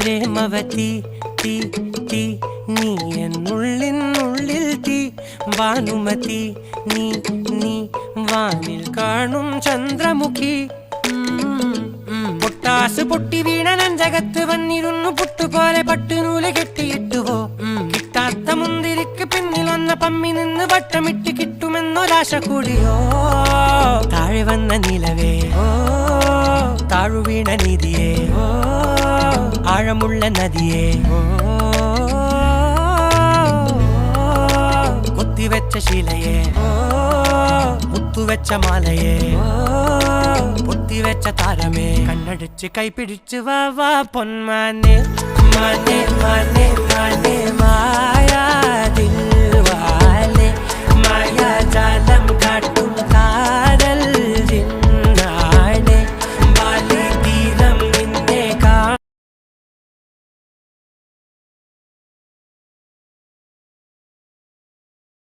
പ്രേമവതി തീ തീ നീ എന്നുള്ളിൽ തീ ഭാനുമതി നീ നീ വാനിൽ കാണും ചന്ദ്രമുഖി പൊട്ടാസ് പൊട്ടി വീണ നെഞ്ചകത്ത് വന്നിരുന്നു പുട്ടുപോലെ പട്ടുനൂല് കെട്ടിയിട്ടുവോ കിട്ടാത്ത മുന്തിരിക്ക് പിന്നിൽ വന്ന പമ്മി നിന്ന് വട്ടമിട്ട് കിട്ടുമെന്നൊരാശ കൂടിയോ താഴെ വന്ന നിലവേ താഴു വീണ നിധിയേ ആഴമുള്ള നദിയേ കൊത്തിവെച്ച ശിലയേ മുത്തുവെച്ച മാലയേ പൊത്തിവെച്ച താരമേ കണ്ണടിച്ച് കൈപിടിച്ച് വാ വാ പൊന്മാനെ മാനെ മാനെ മാനെ മായാ ദിൽവാലെ മായാജാലം കാട്ടി